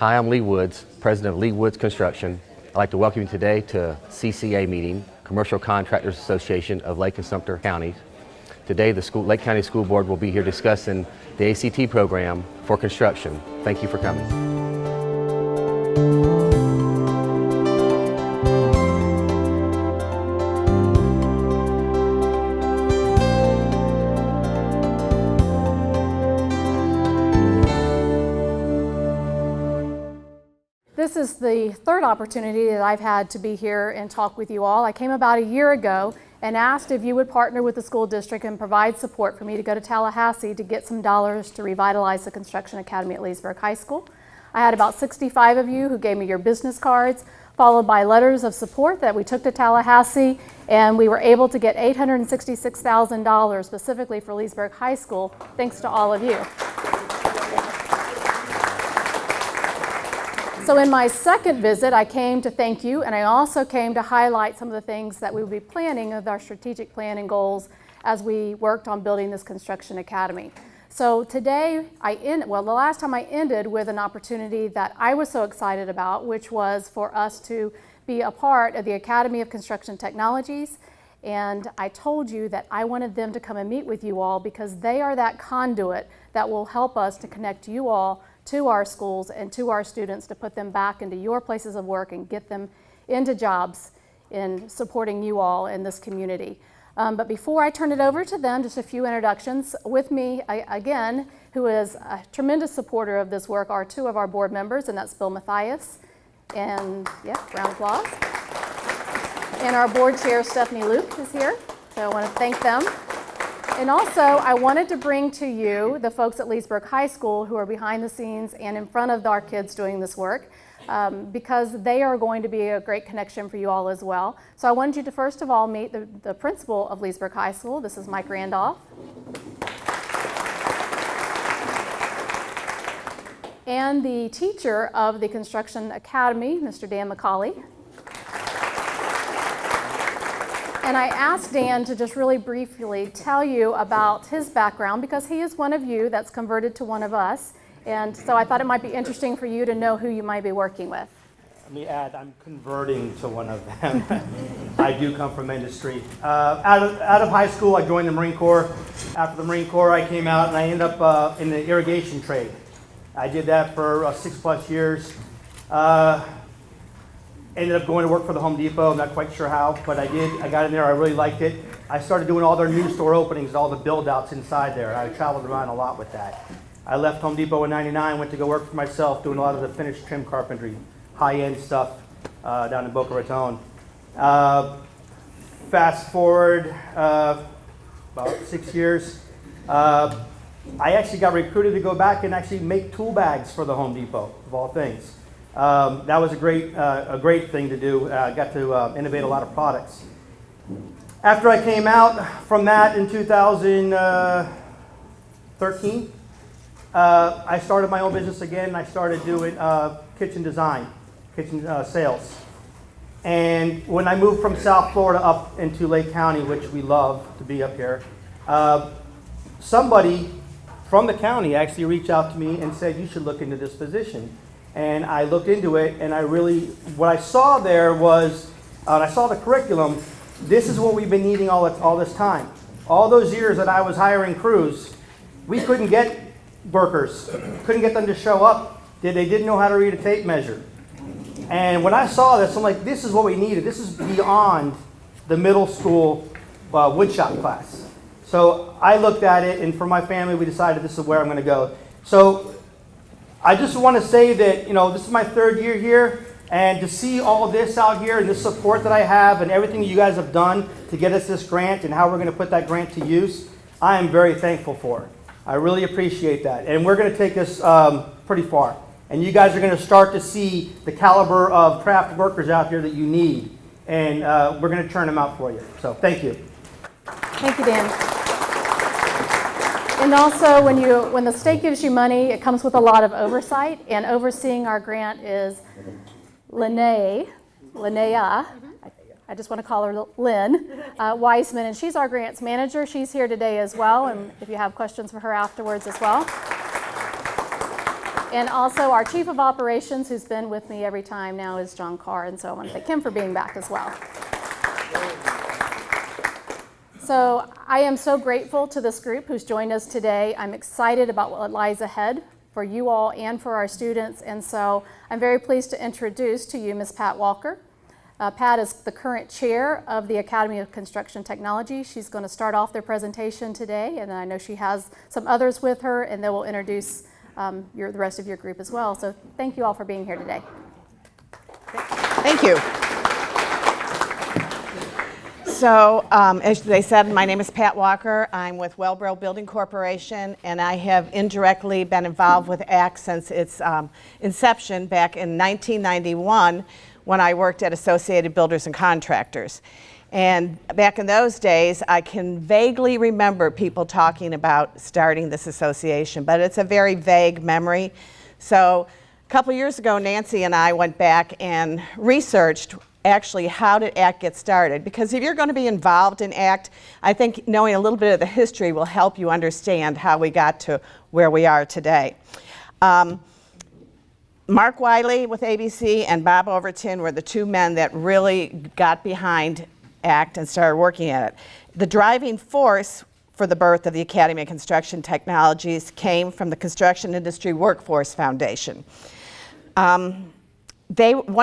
Hi, I'm Lee Woods, president of Lee Woods Construction. I'd like to welcome you today to CCA meeting, Commercial Contractors Association of Lake and Sumter Counties. Today, the Lake County School Board will be here discussing the ACT program for construction. Thank you for coming. This is the third opportunity that I've had to be here and talk with you all. I came about a year ago and asked if you would partner with the school district and provide support for me to go to Tallahassee to get some dollars to revitalize the Construction Academy at Leesburg High School. I had about 65 of you who gave me your business cards, followed by letters of support that we took to Tallahassee, and we were able to get $866,000 specifically for Leesburg High School, thanks to all of you. So in my second visit, I came to thank you, and I also came to highlight some of the things that we will be planning with our strategic plan and goals as we worked on building this construction academy. So today, the last time I ended with an opportunity that I was so excited about, which was for us to be a part of the Academy of Construction Technologies. And I told you that I wanted them to come and meet with you all because they are that conduit that will help us to connect you all to our schools and to our students to put them back into your places of work and get them into jobs in supporting you all in this community. But before I turn it over to them, just a few introductions. With me, again, who is a tremendous supporter of this work, are two of our board members, and that's Bill Mathias, and round of applause. And our board chair, Stephanie Luke, is here, so I want to thank them. And also, I wanted to bring to you the folks at Leesburg High School who are behind the scenes and in front of our kids doing this work, because they are going to be a great connection for you all as well. So I wanted you to first of all meet the principal of Leesburg High School. This is Mike Randolph. And the teacher of the Construction Academy, Mr. Dan McCauley. And I asked Dan to just really briefly tell you about his background because he is one of you that's converted to one of us. And so I thought it might be interesting for you to know who you might be working with. Let me add, I'm converting to one of them. I do come from industry. Out of high school, I joined the Marine Corps. After the Marine Corps, I came out and I ended up in the irrigation trade. I did that for 6+ years. Ended up going to work for the Home Depot. I'm not quite sure how, but I did. I got in there. I really liked it. I started doing all their new store openings, all the build-outs inside there. I traveled around a lot with that. I left Home Depot in '99, went to go work for myself, doing a lot of the finished trim carpentry, high-end stuff down in Boca Raton. Fast forward about 6 years. I actually got recruited to go back and actually make tool bags for the Home Depot, of all things. That was a great thing to do. I got to innovate a lot of products. After I came out from that in 2013, I started my own business again. I started doing kitchen design, kitchen sales. And when I moved from South Florida up into Lake County, which we love to be up here, somebody from the county actually reached out to me and said, you should look into this position. And I looked into it, and what I saw there was, I saw the curriculum. This is what we've been needing all this time. All those years that I was hiring crews, we couldn't get workers, couldn't get them to show up. They didn't know how to read a tape measure. And when I saw this, I'm like, this is what we needed. This is beyond the middle school woodshop class. So I looked at it, and for my family, we decided this is where I'm going to go. So I just want to say that, this is my third year here, and to see all this out here and the support that I have and everything you guys have done to get us this grant and how we're going to put that grant to use, I am very thankful for. I really appreciate that. And we're going to take this pretty far. And you guys are going to start to see the caliber of craft workers out here that you need. And we're going to turn them out for you. So thank you. Thank you, Dan. And also, when the state gives you money, it comes with a lot of oversight. And overseeing our grant is Linnea. I just want to call her Lynn Weisman, and she's our grants manager. She's here today as well, and if you have questions for her afterwards as well. And also our Chief of Operations, who's been with me every time now, is John Carr, and so I want to thank him for being back as well. So I am so grateful to this group who's joined us today. I'm excited about what lies ahead for you all and for our students, and so I'm very pleased to introduce to you Ms. Pat Walker. Pat is the current chair of the Academy of Construction Technology. She's going to start off their presentation today, and I know she has some others with her, and they will introduce the rest of your group as well. So thank you all for being here today. Thank you. So, as they said, my name is Pat Walker. I'm with Wellboro Building Corporation, and I have indirectly been involved with ACT since its inception back in 1991 when I worked at Associated Builders and Contractors. And back in those days, I can vaguely remember people talking about starting this association, but it's a very vague memory. So a couple years ago, Nancy and I went back and researched actually how did ACT get started, because if you're going to be involved in ACT, I think knowing a little bit of the history will help you understand how we got to where we are today. Mark Wiley with ABC and Bob Overton were the two men that really got behind ACT and started working at it. The driving force for the birth of the Academy of Construction Technologies came from the Construction Industry Workforce Foundation. One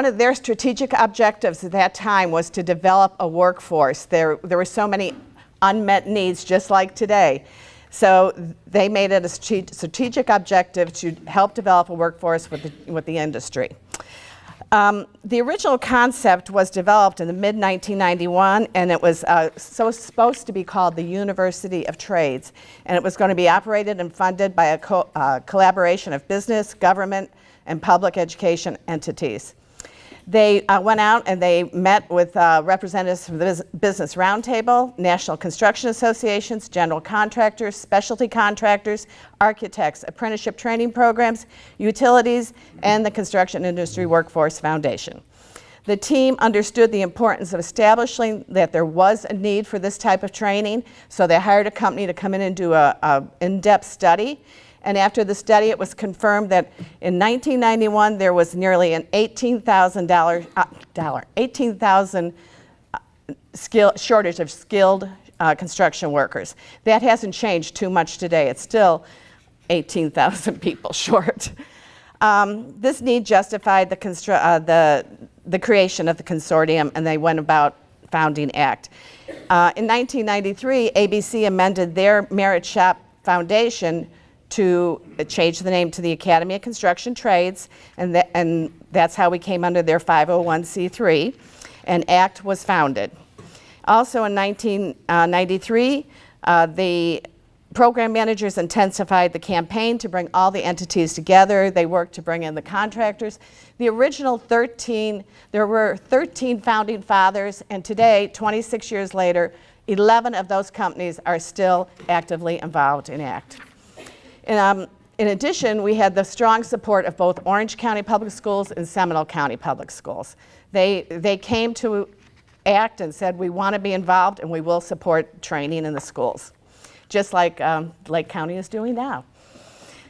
of their strategic objectives at that time was to develop a workforce. There were so many unmet needs, just like today. So they made it a strategic objective to help develop a workforce with the industry. The original concept was developed in the mid-1991, and it was supposed to be called the University of Trades. And it was going to be operated and funded by a collaboration of business, government, and public education entities. They went out and they met with representatives from the Business Roundtable, National Construction Associations, general contractors, specialty contractors, architects, apprenticeship training programs, utilities, and the Construction Industry Workforce Foundation. The team understood the importance of establishing that there was a need for this type of training, so they hired a company to come in and do an in-depth study. And after the study, it was confirmed that in 1991, there was nearly an 18,000 shortage of skilled construction workers. That hasn't changed too much today. It's still 18,000 people short. This need justified the creation of the consortium, and they went about founding ACT. In 1993, ABC amended their Merit Shop Foundation to change the name to the Academy of Construction Trades, and that's how we came under their 501c3, and ACT was founded. Also in 1993, the program managers intensified the campaign to bring all the entities together. They worked to bring in the contractors. The original 13, there were 13 founding fathers, and today, 26 years later, 11 of those companies are still actively involved in ACT. In addition, we had the strong support of both Orange County Public Schools and Seminole County Public Schools. They came to ACT and said, we want to be involved and we will support training in the schools, just like Lake County is doing now.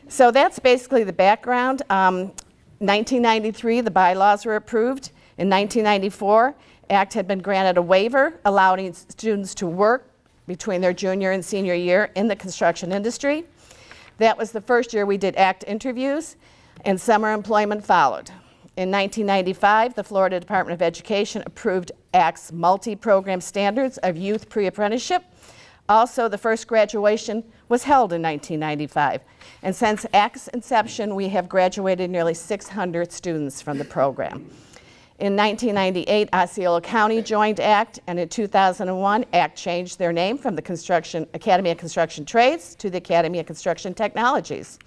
So that's basically the background. 1993, the bylaws were approved. In 1994, ACT had been granted a waiver allowing students to work between their junior and senior year in the construction industry. That was the first year we did ACT interviews, and summer employment followed. In 1995, the Florida Department of Education approved ACT's multi-program standards of youth pre-apprenticeship. Also, the first graduation was held in 1995. And since ACT's inception, we have graduated nearly 600 students from the program. In 1998, Osceola County joined ACT, and in 2001, ACT changed their name from the Academy of Construction Trades to the Academy of Construction Technologies.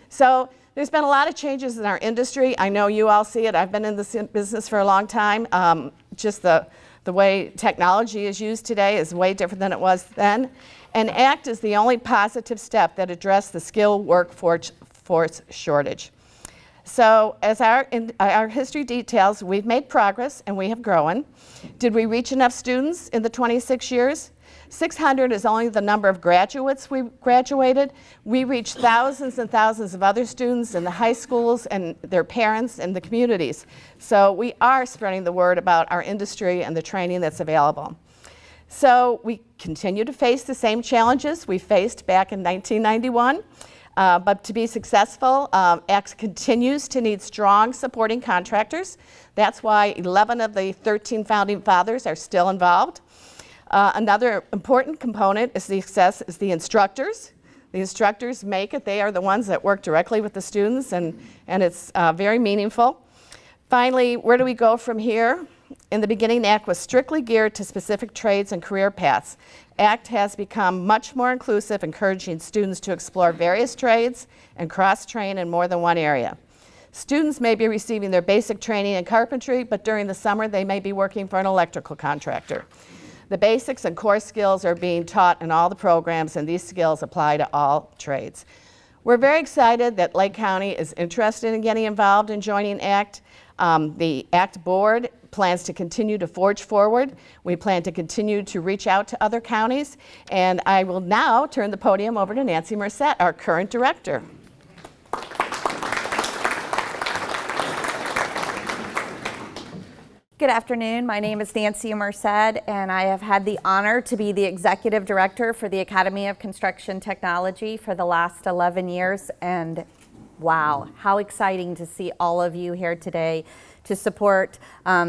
So there's been a lot of changes in our industry. I know you all see it. I've been in this business for a long time. Just the way technology is used today is way different than it was then. And ACT is the only positive step that addressed the skilled workforce shortage. So as our history details, we've made progress and we have grown. Did we reach enough students in the 26 years? 600 is only the number of graduates we graduated. We reach thousands and thousands of other students in the high schools and their parents and the communities. So we are spreading the word about our industry and the training that's available. So we continue to face the same challenges we faced back in 1991. But to be successful, ACT continues to need strong supporting contractors. That's why 11 of the 13 founding fathers are still involved. Another important component is the instructors. The instructors make it. They are the ones that work directly with the students, and it's very meaningful. Finally, where do we go from here? In the beginning, ACT was strictly geared to specific trades and career paths. ACT has become much more inclusive, encouraging students to explore various trades and cross-train in more than one area. Students may be receiving their basic training in carpentry, but during the summer they may be working for an electrical contractor. The basics and core skills are being taught in all the programs, and these skills apply to all trades. We're very excited that Lake County is interested in getting involved in joining ACT. The ACT board plans to continue to forge forward. We plan to continue to reach out to other counties, and I will now turn the podium over to Nancy Merced, our current director. Good afternoon. My name is Nancy Merced, and I have had the honor to be the Executive Director for the Academy of Construction Technology for the last 11 years. And wow, how exciting to see all of you here today to support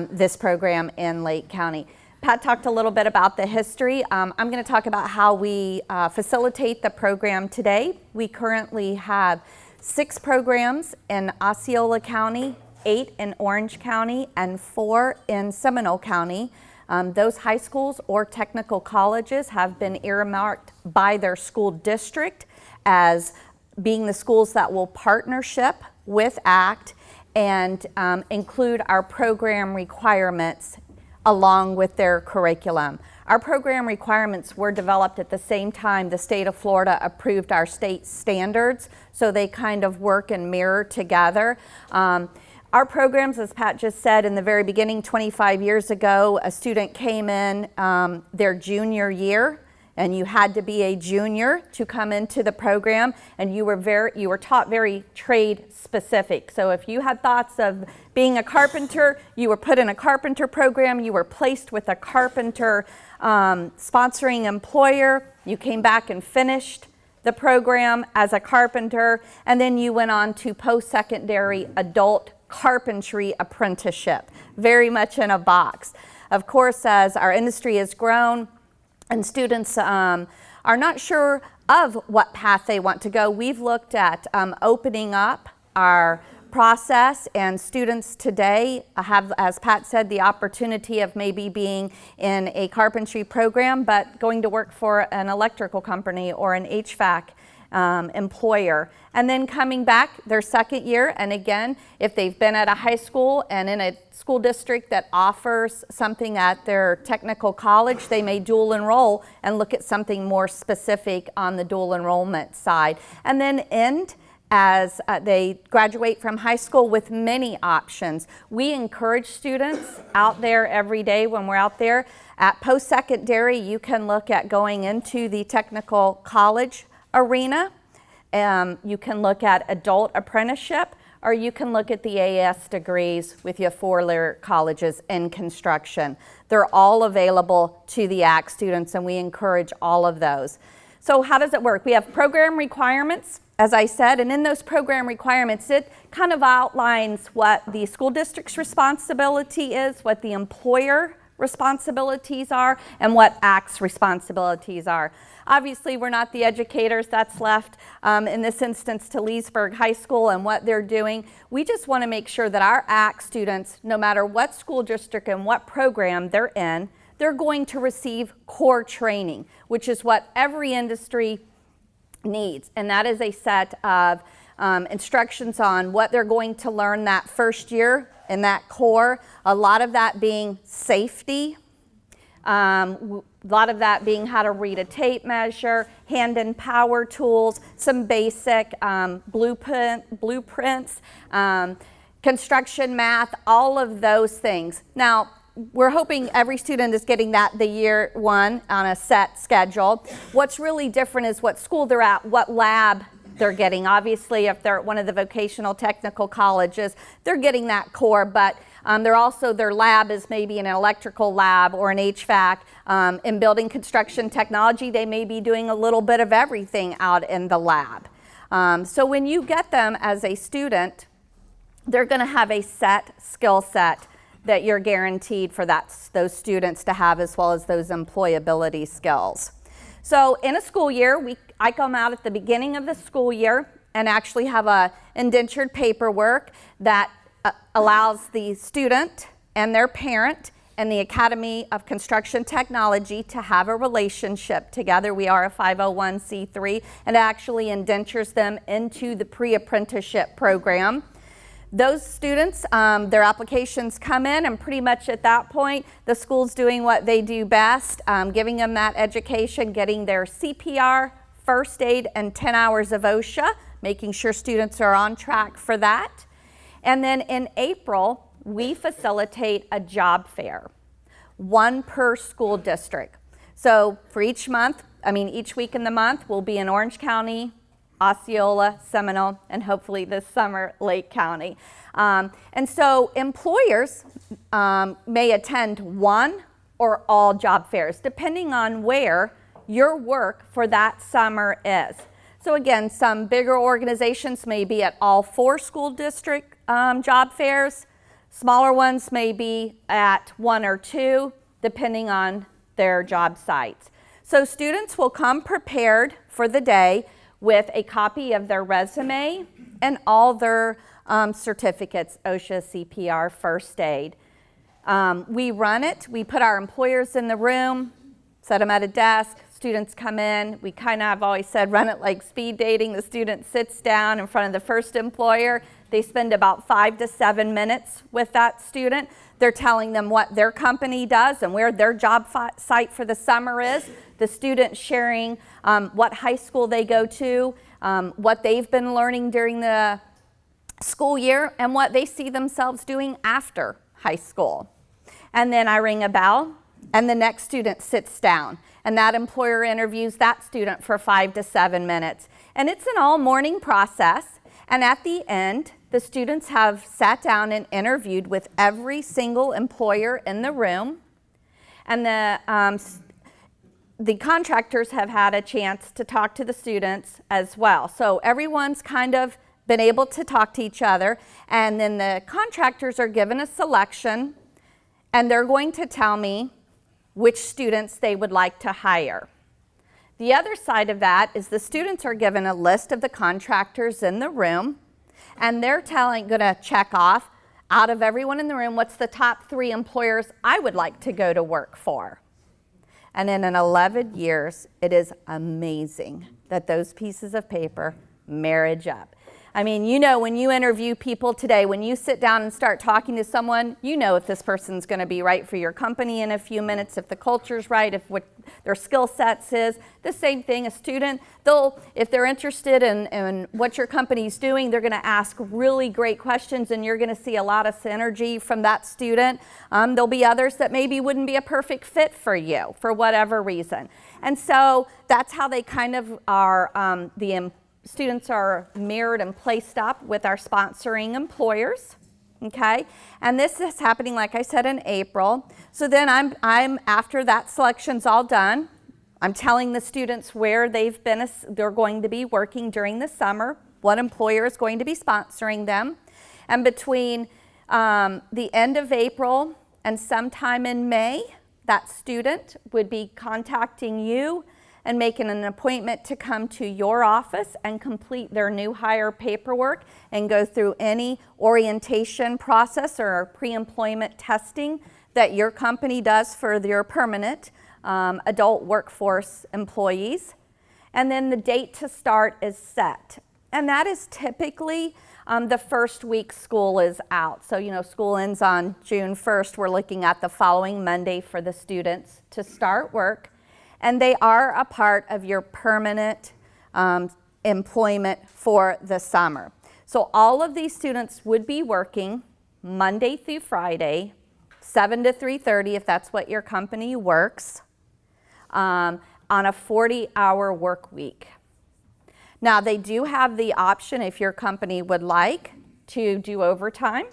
this program in Lake County. Pat talked a little bit about the history. I'm going to talk about how we facilitate the program today. We currently have 6 programs in Osceola County, 8 in Orange County, and 4 in Seminole County. Those high schools or technical colleges have been earmarked by their school district as being the schools that will partnership with ACT and include our program requirements along with their curriculum. Our program requirements were developed at the same time the state of Florida approved our state standards, so they kind of work and mirror together. Our programs, as Pat just said in the very beginning, 25 years ago, a student came in their junior year, and you had to be a junior to come into the program, and you were taught very trade specific. So if you had thoughts of being a carpenter, you were put in a carpenter program, you were placed with a carpenter sponsoring employer, you came back and finished the program as a carpenter, and then you went on to post-secondary adult carpentry apprenticeship, very much in a box. Of course, as our industry has grown and students are not sure of what path they want to go, we've looked at opening up our process, and students today have, as Pat said, the opportunity of maybe being in a carpentry program but going to work for an electrical company or an HVAC employer, and then coming back their second year. And again, if they've been at a high school and in a school district that offers something at their technical college, they may dual enroll and look at something more specific on the dual enrollment side, and then end as they graduate from high school with many options. We encourage students out there every day when we're out there. At post-secondary, you can look at going into the technical college arena. You can look at adult apprenticeship, or you can look at the AS degrees with your 4-year colleges in construction. They're all available to the ACT students, and we encourage all of those. So how does it work? We have program requirements, as I said, and in those program requirements, it kind of outlines what the school district's responsibility is, what the employer responsibilities are, and what ACT's responsibilities are. Obviously, we're not the educators. That's left in this instance to Leesburg High School and what they're doing. We just want to make sure that our ACT students, no matter what school district and what program they're in, they're going to receive core training, which is what every industry needs. And that is a set of instructions on what they're going to learn that first year in that core. A lot of that being safety. A lot of that being how to read a tape measure, hand and power tools, some basic blueprints, construction math, all of those things. Now, we're hoping every student is getting that the year one on a set schedule. What's really different is what school they're at, what lab they're getting. Obviously, if they're at one of the vocational technical colleges, they're getting that core, but they're also, their lab is maybe an electrical lab or an HVAC. In building construction technology, they may be doing a little bit of everything out in the lab. So when you get them as a student, they're going to have a set skill set that you're guaranteed for those students to have, as well as those employability skills. So in a school year, I come out at the beginning of the school year and actually have a indentured paperwork that allows the student and their parent and the Academy of Construction Technology to have a relationship together. We are a 501c3, and actually indentures them into the pre-apprenticeship program. Those students, their applications come in, and pretty much at that point, the school's doing what they do best, giving them that education, getting their CPR, first aid, and 10 hours of OSHA, making sure students are on track for that. And then in April, we facilitate a job fair, one per school district. So for each week in the month, we'll be in Orange County, Osceola, Seminole, and hopefully this summer, Lake County. And so employers may attend one or all job fairs, depending on where your work for that summer is. So again, some bigger organizations may be at all 4 school district job fairs. Smaller ones may be at 1 or 2, depending on their job sites. So students will come prepared for the day with a copy of their resume and all their certificates, OSHA, CPR, first aid. We run it, we put our employers in the room, set them at a desk, students come in. We kind of, I've always said, run it like speed dating. The student sits down in front of the first employer. They spend about 5 to 7 minutes with that student. They're telling them what their company does and where their job site for the summer is. The student sharing what high school they go to, what they've been learning during the school year, and what they see themselves doing after high school. And then I ring a bell, and the next student sits down, and that employer interviews that student for 5 to 7 minutes. And it's an all-morning process, and at the end, the students have sat down and interviewed with every single employer in the room, and the contractors have had a chance to talk to the students as well. So everyone's kind of been able to talk to each other, and then the contractors are given a selection, and they're going to tell me which students they would like to hire. The other side of that is the students are given a list of the contractors in the room, and they're going to check off, out of everyone in the room, what's the top 3 employers I would like to go to work for. And in 11 years, it is amazing that those pieces of paper marriage up. I mean, you know, when you interview people today, when you sit down and start talking to someone, you know if this person's going to be right for your company in a few minutes, if the culture's right, if what their skill sets is. The same thing, a student, if they're interested in what your company's doing, they're going to ask really great questions, and you're going to see a lot of synergy from that student. There'll be others that maybe wouldn't be a perfect fit for you for whatever reason. And so that's how they kind of are, students are mirrored and placed up with our sponsoring employers, okay? And this is happening, like I said, in April. So then I'm after that selection's all done, I'm telling the students where they're going to be working during the summer, what employer is going to be sponsoring them. And between the end of April and sometime in May, that student would be contacting you and making an appointment to come to your office and complete their new hire paperwork and go through any orientation process or pre-employment testing that your company does for your permanent adult workforce employees. And then the date to start is set. And that is typically the first week school is out. So, you know, school ends on June 1st. We're looking at the following Monday for the students to start work. And they are a part of your permanent employment for the summer. So all of these students would be working Monday through Friday, 7 to 3:30 if that's what your company works, on a 40-hour work week. Now, they do have the option, if your company would like, to do overtime.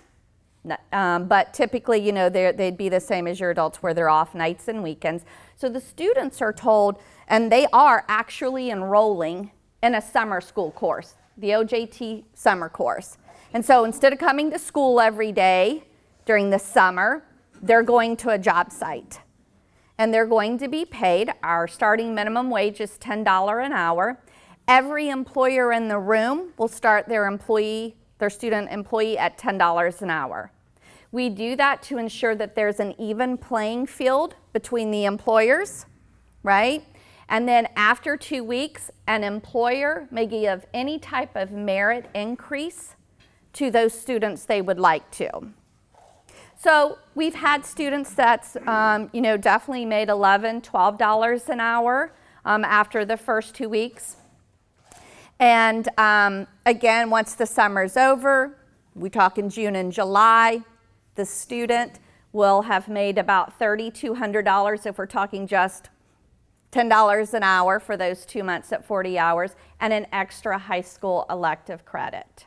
But typically, you know, they'd be the same as your adults where they're off nights and weekends. So the students are told, and they are actually enrolling in a summer school course, the OJT summer course. And so instead of coming to school every day during the summer, they're going to a job site. And they're going to be paid, our starting minimum wage is $10 an hour. Every employer in the room will start their student employee at $10 an hour. We do that to ensure that there's an even playing field between the employers, right? And then after 2 weeks, an employer may give any type of merit increase to those students they would like to. So we've had students that's, definitely made $11, $12 an hour after the first 2 weeks. And again, once the summer's over, we talk in June and July, the student will have made about $3,200 if we're talking just $10 an hour for those 2 months at 40 hours, and an extra high school elective credit.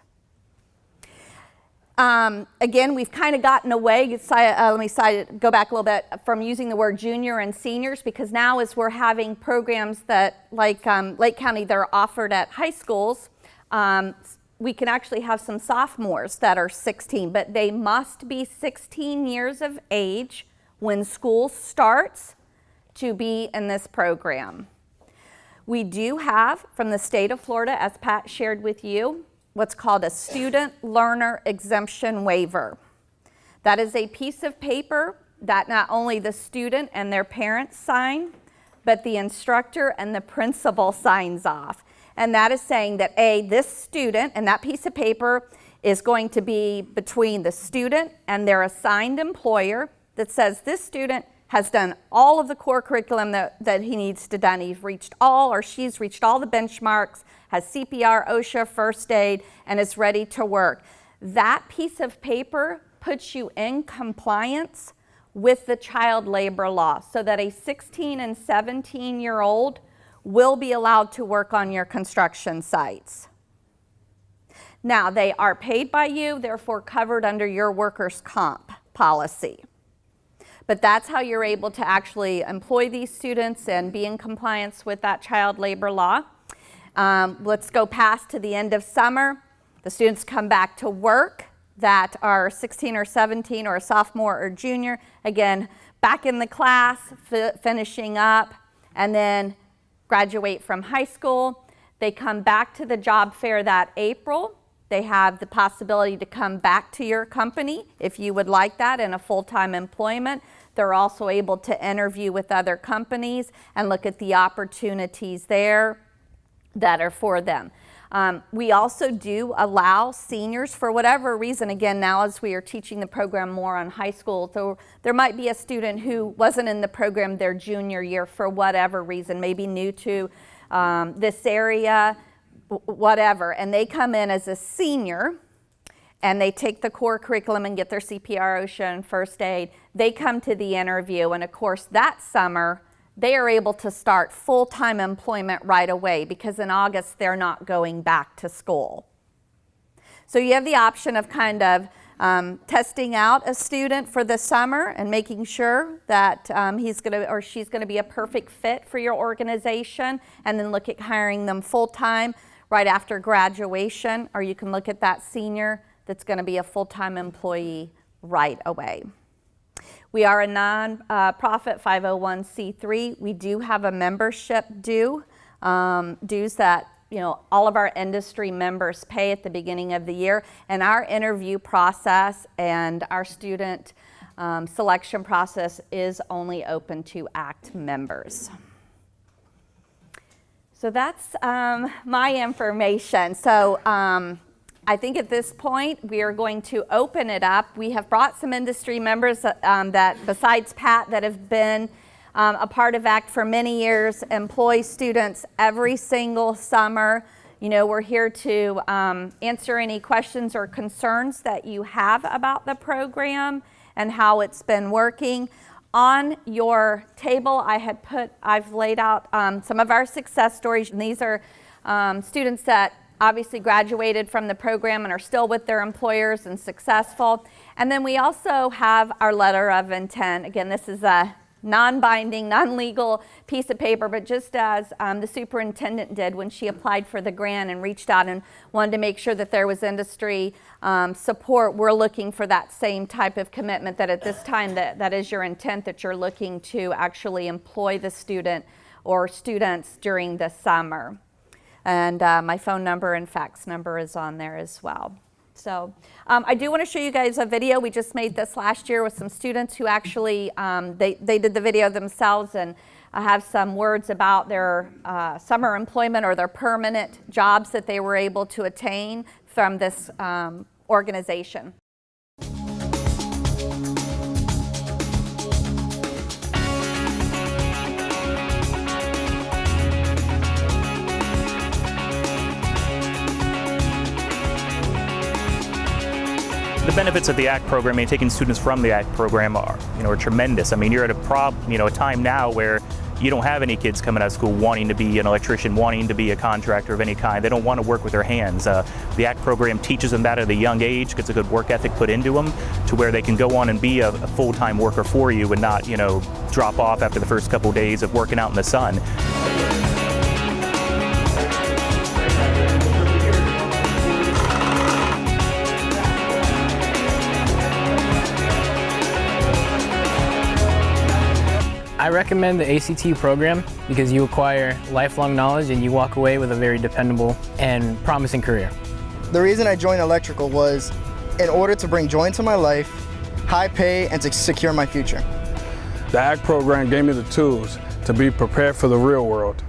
Again, we've kind of gotten away, go back a little bit, from using the word junior and seniors, because now as we're having programs that, like Lake County, they're offered at high schools, we can actually have some sophomores that are 16, but they must be 16 years of age when school starts to be in this program. We do have, from the state of Florida, as Pat shared with you, what's called a student learner exemption waiver. That is a piece of paper that not only the student and their parents sign, but the instructor and the principal signs off. And that is saying that this student, and that piece of paper is going to be between the student and their assigned employer, that says this student has done all of the core curriculum that he needs to done. He's reached all, or she's reached all the benchmarks, has CPR, OSHA, first aid, and is ready to work. That piece of paper puts you in compliance with the child labor law, so that a 16 and 17-year-old will be allowed to work on your construction sites. Now, they are paid by you, therefore covered under your workers' comp policy. But that's how you're able to actually employ these students and be in compliance with that child labor law. Let's go past to the end of summer. The students come back to work that are 16 or 17 or a sophomore or junior. Again, back in the class, finishing up, and then graduate from high school. They come back to the job fair that April. They have the possibility to come back to your company if you would like that in a full-time employment. They're also able to interview with other companies and look at the opportunities there that are for them. We also do allow seniors, for whatever reason, again, now as we are teaching the program more on high school, so there might be a student who wasn't in the program their junior year for whatever reason, maybe new to this area, whatever, and they come in as a senior and they take the core curriculum and get their CPR, OSHA, and first aid. They come to the interview, and of course that summer they are able to start full-time employment right away, because in August they're not going back to school. So you have the option of kind of testing out a student for the summer and making sure that he's going to or she's going to be a perfect fit for your organization, and then look at hiring them full-time right after graduation, or you can look at that senior that's going to be a full-time employee right away. We are a non-profit 501c3. We do have a membership dues that all of our industry members pay at the beginning of the year, and our interview process and our student selection process is only open to ACT members. So that's my information. So I think at this point we are going to open it up. We have brought some industry members that, besides Pat, that have been a part of ACT for many years, employ students every single summer. We're here to answer any questions or concerns that you have about the program, and how it's been working. On your table, I've laid out some of our success stories, and these are students that obviously graduated from the program and are still with their employers and successful. And then we also have our letter of intent. Again, this is a non-binding, non-legal piece of paper, but just as the superintendent did when she applied for the grant and reached out and wanted to make sure that there was industry support, we're looking for that same type of commitment, that at this time that is your intent, that you're looking to actually employ the student or students during the summer. And my phone number and fax number is on there as well. So I do want to show you guys a video. We just made this last year with some students who actually, they did the video themselves, and I have some words about their summer employment or their permanent jobs that they were able to attain from this organization. The benefits of the ACT program, taking students from the ACT program are tremendous. I mean, you're at a time now where you don't have any kids coming out of school wanting to be an electrician, wanting to be a contractor of any kind. They don't want to work with their hands. The ACT program teaches them that at a young age, gets a good work ethic put into them to where they can go on and be a full-time worker for you and not, drop off after the first couple of days of working out in the sun. I recommend the ACT program because you acquire lifelong knowledge and you walk away with a very dependable and promising career. The reason I joined electrical was in order to bring joy into my life, high pay, and to secure my future. The ACT program gave me the tools to be prepared for the real world.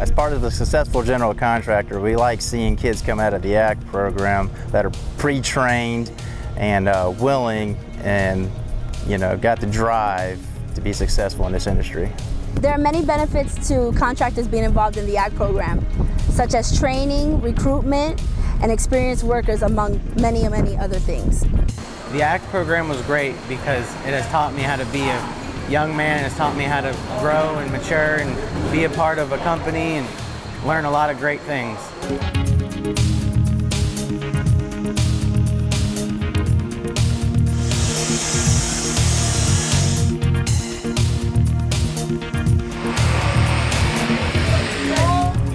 As part of the successful general contractor, we like seeing kids come out of the ACT program that are pre-trained and willing and got the drive to be successful in this industry. There are many benefits to contractors being involved in the ACT program, such as training, recruitment, and experienced workers, among many other things. The ACT program was great because it has taught me how to be a young man. It's taught me how to grow and mature and be a part of a company and learn a lot of great things.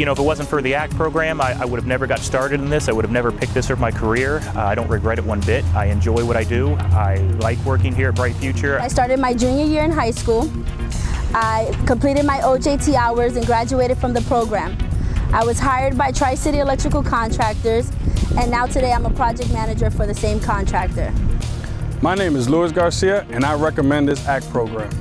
If it wasn't for the ACT program, I would have never got started in this. I would have never picked this for my career. I don't regret it one bit. I enjoy what I do. I like working here at Bright Future. I started my junior year in high school. I completed my OJT hours and graduated from the program. I was hired by Tri-City Electrical Contractors, and now today I'm a project manager for the same contractor. My name is Luis Garcia, and I recommend this ACT program.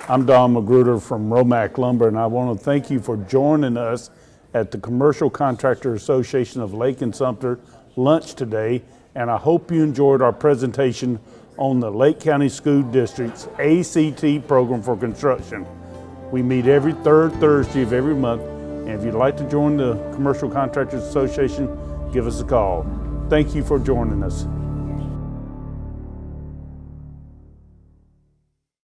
I'm Don Magruder from Romac Lumber, and I want to thank you for joining us at the Commercial Contractor Association of Lake and Sumter lunch today, and I hope you enjoyed our presentation on the Lake County School District's ACT program for construction. We meet every third Thursday of every month, and if you'd like to join the Commercial Contractors Association, give us a call. Thank you for joining us.